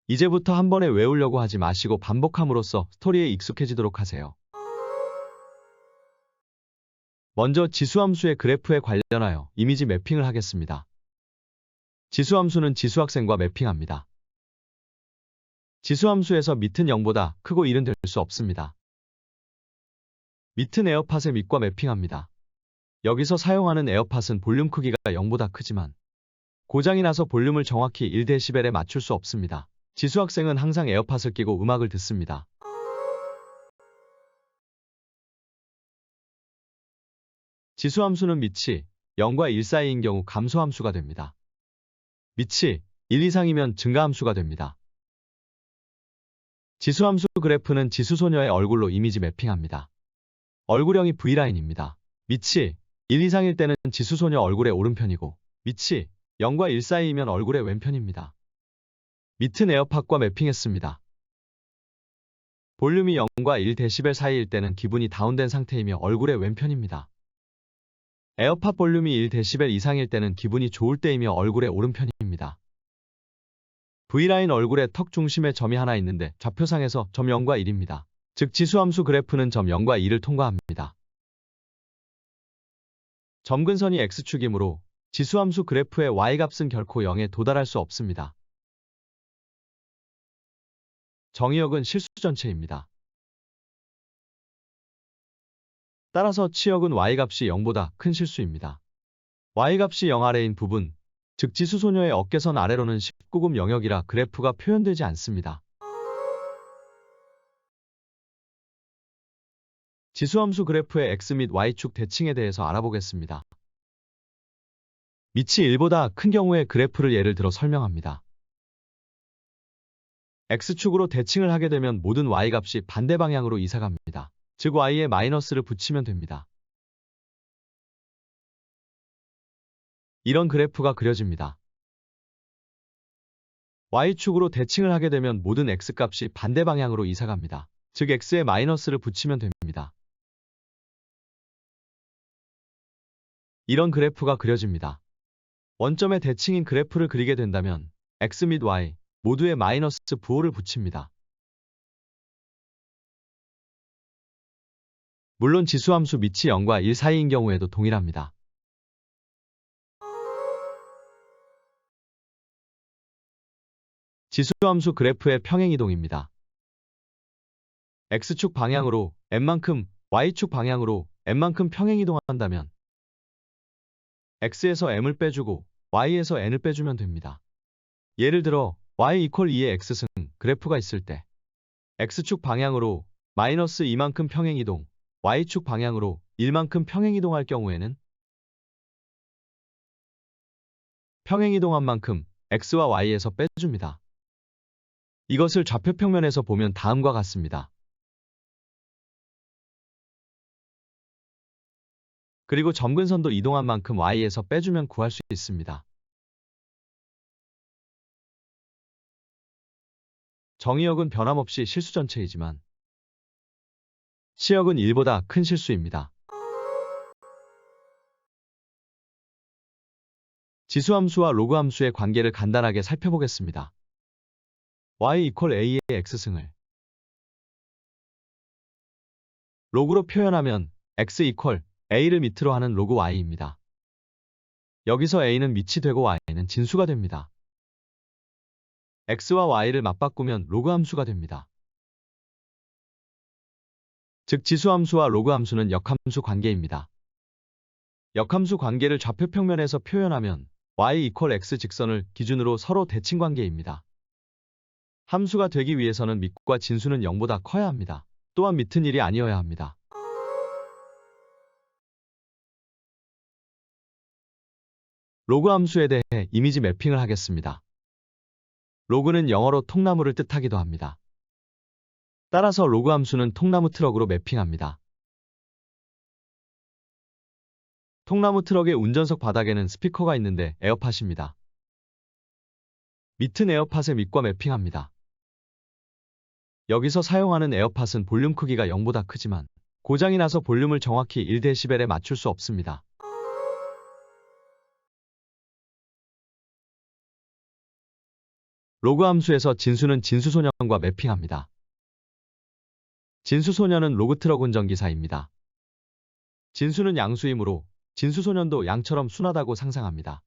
이제부터 한 번에 외우려고 하지 마시고 반복함으로써 스토리에 익숙해지도록 하세요. 먼저 지수함수의 그래프에 관련하여 이미지 매핑을 하겠습니다. 지수함수는 지수학생과 매핑합니다. 지수함수에서 밑은 0보다 크고 1은 될 수 없습니다. 밑은 에어팟의 밑과 매핑합니다. 여기서 사용하는 에어팟은 볼륨 크기가 0보다 크지만 고장이 나서 볼륨을 정확히 1dB에 맞출 수 없습니다. 지수학생은 항상 에어팟을 끼고 음악을 듣습니다. 지수함수는 밑이 0과 1 사이인 경우 감소함수가 됩니다. 밑이 1 이상이면 증가함수가 됩니다. 지수함수 그래프는 지수소녀의 얼굴로 이미지 매핑합니다. 얼굴형이 V라인입니다. 밑이 1 이상일 때는 지수소녀 얼굴의 오른편이고 밑이 0과 1 사이이면 얼굴의 왼편입니다. 밑은 에어팟과 매핑했습니다. 볼륨이 0과 1dB 사이일 때는 기분이 다운된 상태이며 얼굴의 왼편입니다. 에어팟 볼륨이 1dB 이상일 때는 기분이 좋을 때이며 얼굴의 오른편입니다. V라인 얼굴의 턱 중심에 점이 하나 있는데 좌표상에서 점 0과 1입니다. 즉 지수함수 그래프는 점 0과 2를 통과합니다. 점근선이 X축이므로 지수함수 그래프의 Y값은 결코 0에 도달할 수 없습니다. 정의역은 실수 전체입니다. 따라서 치역은 Y값이 0보다 큰 실수입니다. Y값이 0 아래인 부분, 즉 지수소녀의 어깨선 아래로는 19금 영역이라 그래프가 표현되지 않습니다. 지수함수 그래프의 X 및 Y축 대칭에 대해서 알아보겠습니다. 밑이 1보다 큰 경우의 그래프를 예를 들어 설명합니다. X축으로 대칭을 하게 되면 모든 Y값이 반대 방향으로 이사갑니다. 즉 Y에 마이너스를 붙이면 됩니다. 이런 그래프가 그려집니다. Y축으로 대칭을 하게 되면 모든 X값이 반대 방향으로 이사갑니다. 즉 X에 마이너스를 붙이면 됩니다. 이런 그래프가 그려집니다. 원점의 대칭인 그래프를 그리게 된다면 X 및 Y 모두에 마이너스 부호를 붙입니다. 물론 지수함수 밑이 0과 1 사이인 경우에도 동일합니다. 지수함수 그래프의 평행이동입니다. X축 방향으로 n만큼, Y축 방향으로 n만큼 평행이동한다면 X에서 m을 빼주고 Y에서 n을 빼주면 됩니다. 예를 들어 Y = 2의 X승 그래프가 있을 때 X축 방향으로 마이너스 2만큼 평행이동, Y축 방향으로 1만큼 평행이동할 경우에는 평행이동한 만큼 X와 Y에서 빼줍니다. 이것을 좌표평면에서 보면 다음과 같습니다. 그리고 점근선도 이동한 만큼 Y에서 빼주면 구할 수 있습니다. 정의역은 변함없이 실수 전체이지만 치역은 1보다 큰 실수입니다. 지수함수와 로그함수의 관계를 간단하게 살펴보겠습니다. Y = A의 X승을 로그로 표현하면 X = A를 밑으로 하는 로그 Y입니다. 여기서 A는 밑이 되고 Y는 진수가 됩니다. X와 Y를 맞바꾸면 로그함수가 됩니다. 즉 지수함수와 로그함수는 역함수 관계입니다. 역함수 관계를 좌표평면에서 표현하면 Y = X 직선을 기준으로 서로 대칭 관계입니다. 함수가 되기 위해서는 밑과 진수는 0보다 커야 합니다. 또한 밑은 1이 아니어야 합니다. 로그 함수에 대해 이미지 매핑을 하겠습니다. 로그는 영어로 통나무를 뜻하기도 합니다. 따라서 로그 함수는 통나무 트럭으로 매핑합니다. 통나무 트럭의 운전석 바닥에는 스피커가 있는데 에어팟입니다. 밑은 에어팟의 밑과 매핑합니다. 여기서 사용하는 에어팟은 볼륨 크기가 0보다 크지만 고장이 나서 볼륨을 정확히 1dB에 맞출 수 없습니다. 로그 함수에서 진수는 진수소년과 매핑합니다. 진수소년은 로그트럭 운전기사입니다. 진수는 양수이므로 진수소년도 양처럼 순하다고 상상합니다.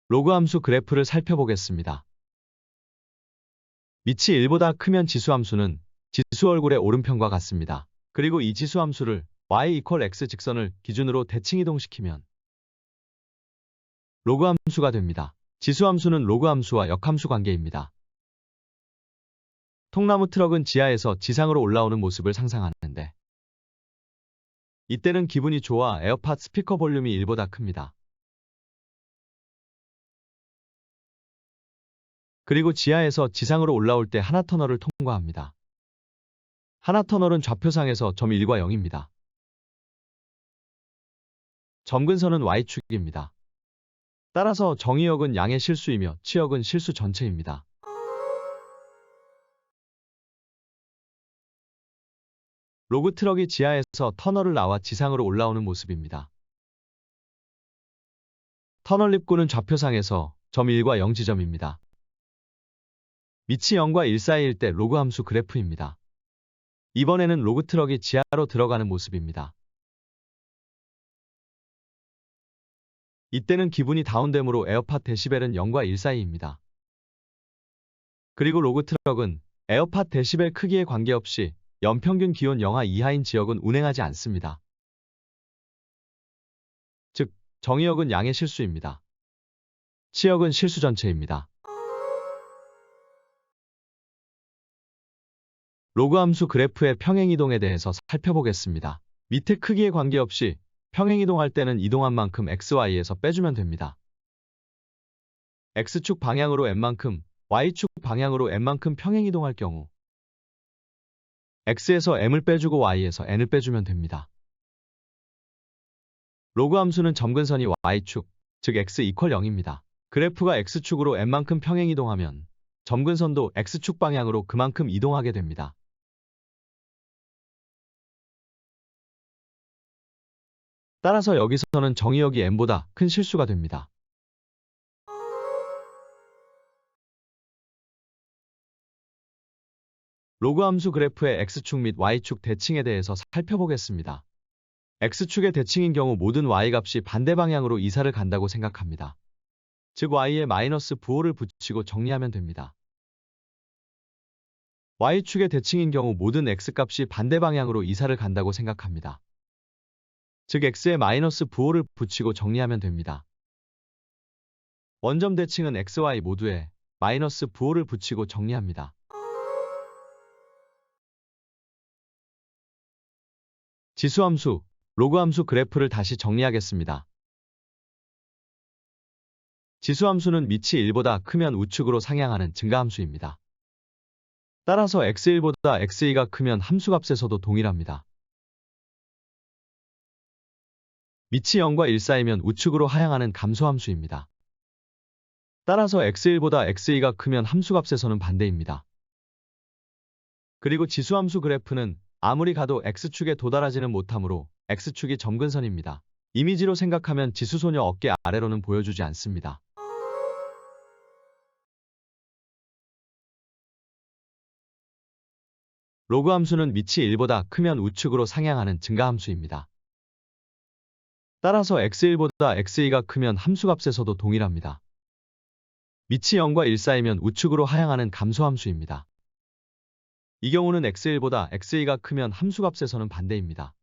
로그 함수 그래프를 살펴보겠습니다. 밑이 1보다 크면 지수함수는 지수 얼굴의 오른편과 같습니다. 그리고 이 지수함수를 y=x 직선을 기준으로 대칭이동시키면 로그 함수가 됩니다. 지수함수는 로그 함수와 역함수 관계입니다. 통나무 트럭은 지하에서 지상으로 올라오는 모습을 상상하는데 이때는 기분이 좋아 에어팟 스피커 볼륨이 1보다 큽니다. 그리고 지하에서 지상으로 올라올 때 하나터널을 통과합니다. 하나터널은 좌표상에서 점 1과 0입니다. 점근선은 Y축입니다. 따라서 정의역은 양의 실수이며 치역은 실수 전체입니다. 로그 트럭이 지하에서 터널을 나와 지상으로 올라오는 모습입니다. 터널 입구는 좌표상에서 점 1과 0 지점입니다. 밑이 0과 1 사이일 때 로그 함수 그래프입니다. 이번에는 로그 트럭이 지하로 들어가는 모습입니다. 이때는 기분이 다운되므로 에어팟 데시벨은 0과 1 사이입니다. 그리고 로그 트럭은 에어팟 데시벨 크기에 관계없이 연평균 기온 영하 이하인 지역은 운행하지 않습니다. 즉, 정의역은 양의 실수입니다. 치역은 실수 전체입니다. 로그 함수 그래프의 평행이동에 대해서 살펴보겠습니다. 밑에 크기에 관계없이 평행이동할 때는 이동한 만큼 XY에서 빼주면 됩니다. X축 방향으로 M만큼, Y축 방향으로 N만큼 평행이동할 경우 X에서 M을 빼주고 Y에서 N을 빼주면 됩니다. 로그 함수는 점근선이 Y축, 즉 X=0입니다. 그래프가 X축으로 N만큼 평행이동하면 점근선도 X축 방향으로 그만큼 이동하게 됩니다. 따라서 여기서는 정의역이 N보다 큰 실수가 됩니다. 로그 함수 그래프의 X축 및 Y축 대칭에 대해서 살펴보겠습니다. X축의 대칭인 경우 모든 Y값이 반대 방향으로 이사를 간다고 생각합니다. 즉 Y에 마이너스 부호를 붙이고 정리하면 됩니다. Y축의 대칭인 경우 모든 X값이 반대 방향으로 이사를 간다고 생각합니다. 즉 X에 마이너스 부호를 붙이고 정리하면 됩니다. 원점 대칭은 XY 모두에 마이너스 부호를 붙이고 정리합니다. 지수함수, 로그 함수 그래프를 다시 정리하겠습니다. 지수함수는 밑이 1보다 크면 우측으로 상향하는 증가함수입니다. 따라서 x1보다 x2가 크면 함수값에서도 동일합니다. 밑이 0과 1 사이면 우측으로 하향하는 감소함수입니다. 따라서 x1보다 x2가 크면 함수값에서는 반대입니다. 그리고 지수함수 그래프는 아무리 가도 x축에 도달하지는 못하므로 x축이 점근선입니다. 이미지로 생각하면 지수소녀 어깨 아래로는 보여주지 않습니다. 로그 함수는 밑이 1보다 크면 우측으로 상향하는 증가함수입니다. 따라서 x1보다 x2가 크면 함수값에서도 동일합니다. 밑이 0과 1 사이면 우측으로 하향하는 감소함수입니다. 이 경우는 x1보다 x2가 크면 함수값에서는 반대입니다.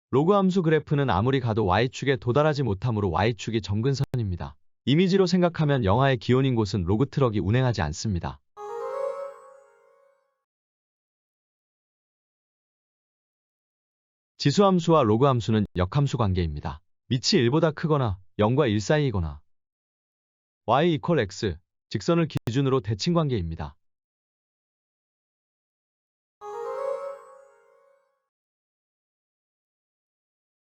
로그 함수 그래프는 아무리 가도 y축에 도달하지 못하므로 y축이 점근선입니다. 이미지로 생각하면 영하의 기온인 곳은 로그 트럭이 운행하지 않습니다. 지수함수와 로그 함수는 역함수 관계입니다. 밑이 1보다 크거나 0과 1 사이이거나 y=x, 직선을 기준으로 대칭 관계입니다.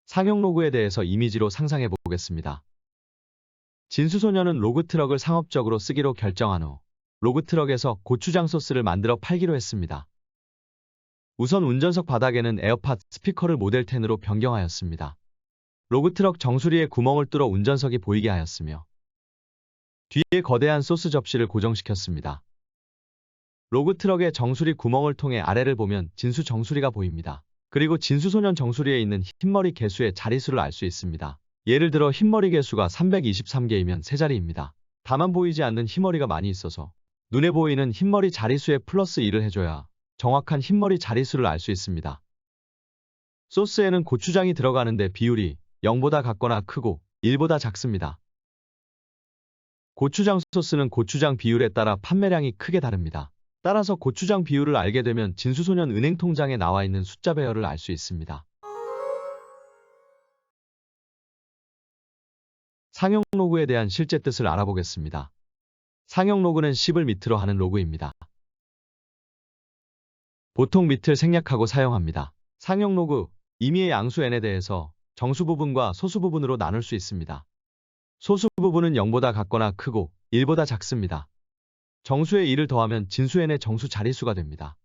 상용 로그에 대해서 이미지로 상상해 보겠습니다. 진수소녀는 로그 트럭을 상업적으로 쓰기로 결정한 후 로그 트럭에서 고추장 소스를 만들어 팔기로 했습니다. 우선 운전석 바닥에는 에어팟 스피커를 모델 10으로 변경하였습니다. 로그 트럭 정수리에 구멍을 뚫어 운전석이 보이게 하였으며 뒤에 거대한 소스 접시를 고정시켰습니다. 로그 트럭의 정수리 구멍을 통해 아래를 보면 진수 정수리가 보입니다. 그리고 진수소년 정수리에 있는 흰머리 개수의 자릿수를 알 수 있습니다. 예를 들어 흰머리 개수가 323개이면 세 자리입니다. 다만 보이지 않는 흰머리가 많이 있어서 눈에 보이는 흰머리 자릿수에 플러스 1을 해줘야 정확한 흰머리 자릿수를 알 수 있습니다. 소스에는 고추장이 들어가는데 비율이 0보다 같거나 크고 1보다 작습니다. 고추장 소스는 고추장 비율에 따라 판매량이 크게 다릅니다. 따라서 고추장 비율을 알게 되면 진수소년 은행 통장에 나와 있는 숫자 배열을 알 수 있습니다. 상용 로그에 대한 실제 뜻을 알아보겠습니다. 상용 로그는 10을 밑으로 하는 로그입니다. 보통 밑을 생략하고 사용합니다. 상용 로그, 임의의 양수 n에 대해서 정수 부분과 소수 부분으로 나눌 수 있습니다. 소수 부분은 0보다 같거나 크고 1보다 작습니다. 정수에 1을 더하면 진수 n의 정수 자릿수가 됩니다.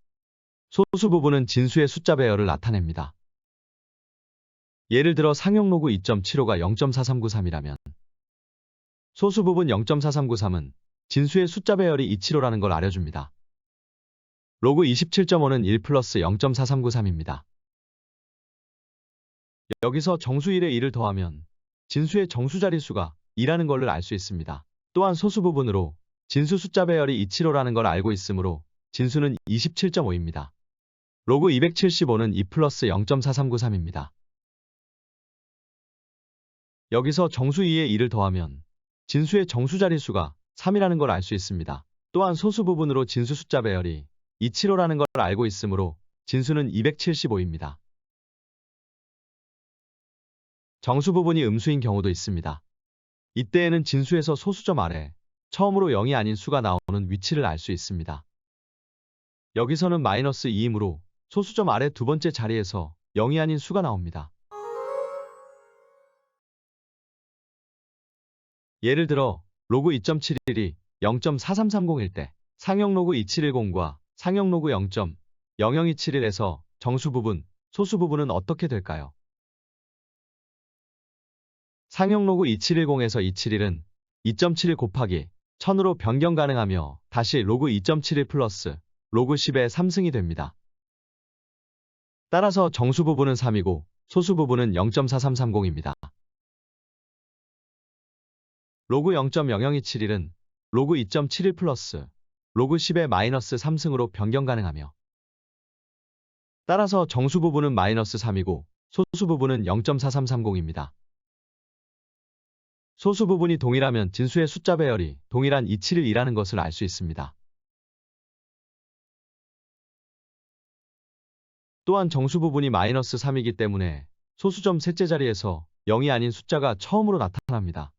소수 부분은 진수의 숫자 배열을 나타냅니다. 예를 들어 상용 로그 2.75가 0.4393이라면 소수 부분 0.4393은 진수의 숫자 배열이 275라는 걸 알려줍니다. 로그 27.5는 1 플러스 0.4393입니다. 여기서 정수 1에 1을 더하면 진수의 정수 자릿수가 2라는 걸 알 수 있습니다. 또한 소수 부분으로 진수 숫자 배열이 275라는 걸 알고 있으므로 진수는 27.5입니다. 로그 275는 2 플러스 0.4393입니다. 여기서 정수 2에 1을 더하면 진수의 정수 자릿수가 3이라는 걸 알 수 있습니다. 또한 소수 부분으로 진수 숫자 배열이 275라는 걸 알고 있으므로 진수는 275입니다. 정수 부분이 음수인 경우도 있습니다. 이때에는 진수에서 소수점 아래 처음으로 0이 아닌 수가 나오는 위치를 알 수 있습니다. 여기서는 마이너스 2이므로 소수점 아래 두 번째 자리에서 0이 아닌 수가 나옵니다. 예를 들어 로그 2.71이 0.4330일 때 상용 로그 2710과 상용 로그 0.00271에서 정수 부분, 소수 부분은 어떻게 될까요? 상용 로그 2710에서 271은 2.71 곱하기 1000으로 변경 가능하며 다시 로그 2.71 플러스 로그 10의 3승이 됩니다. 따라서 정수 부분은 3이고 소수 부분은 0.4330입니다. 로그 0.00271은 로그 2.71 플러스 로그 10의 마이너스 3승으로 변경 가능하며 따라서 정수 부분은 마이너스 3이고 소수 부분은 0.4330입니다. 소수 부분이 동일하면 진수의 숫자 배열이 동일한 271이라는 것을 알 수 있습니다. 또한 정수 부분이 마이너스 3이기 때문에 소수점 셋째 자리에서 0이 아닌 숫자가 처음으로 나타납니다.